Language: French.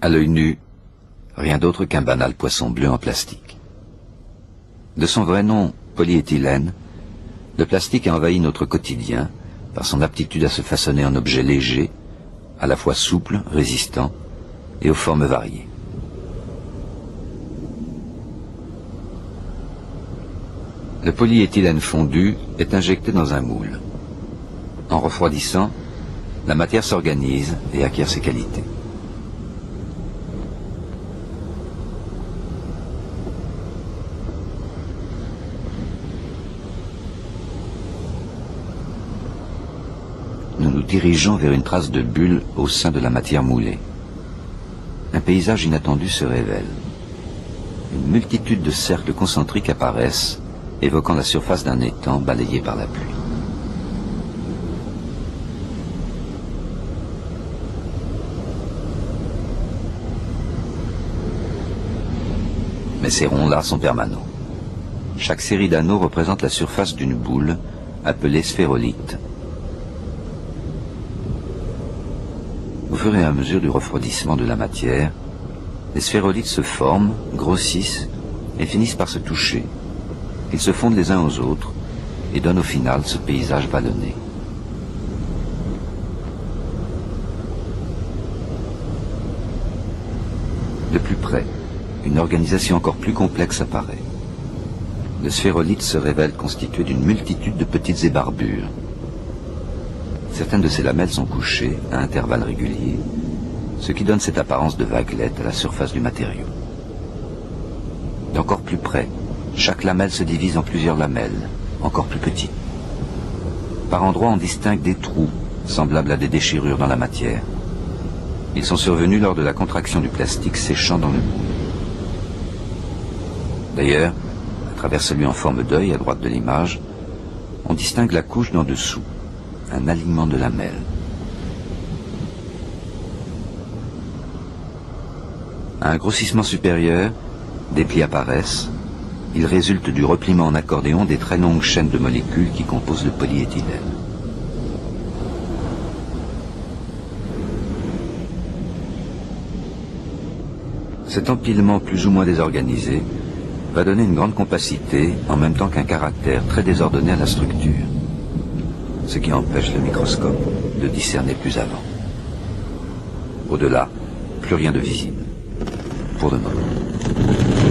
À l'œil nu, rien d'autre qu'un banal poisson bleu en plastique. De son vrai nom, polyéthylène, le plastique a envahi notre quotidien par son aptitude à se façonner en objet léger, à la fois souple, résistant et aux formes variées. Le polyéthylène fondu est injecté dans un moule. En refroidissant, la matière s'organise et acquiert ses qualités. Nous nous dirigeons vers une trace de bulle au sein de la matière moulée. Un paysage inattendu se révèle. Une multitude de cercles concentriques apparaissent, évoquant la surface d'un étang balayé par la pluie. Mais ces ronds-là sont permanents. Chaque série d'anneaux représente la surface d'une boule, appelée sphérolithe. Au fur et à mesure du refroidissement de la matière, les sphérolithes se forment, grossissent et finissent par se toucher. Ils se fondent les uns aux autres et donnent au final ce paysage vallonné. De plus près, une organisation encore plus complexe apparaît. Le sphérolithe se révèle constitué d'une multitude de petites ébarbures. Certaines de ces lamelles sont couchées à intervalles réguliers, ce qui donne cette apparence de vaguelette à la surface du matériau. D'encore plus près, chaque lamelle se divise en plusieurs lamelles, encore plus petites. Par endroits, on distingue des trous, semblables à des déchirures dans la matière. Ils sont survenus lors de la contraction du plastique séchant dans le moule. D'ailleurs, à travers celui en forme d'œil à droite de l'image, on distingue la couche d'en dessous, un alignement de lamelles. À un grossissement supérieur, des plis apparaissent. Il résulte du repliement en accordéon des très longues chaînes de molécules qui composent le polyéthylène. Cet empilement plus ou moins désorganisé va donner une grande compacité en même temps qu'un caractère très désordonné à la structure, ce qui empêche le microscope de discerner plus avant. Au-delà, plus rien de visible, pour le moment.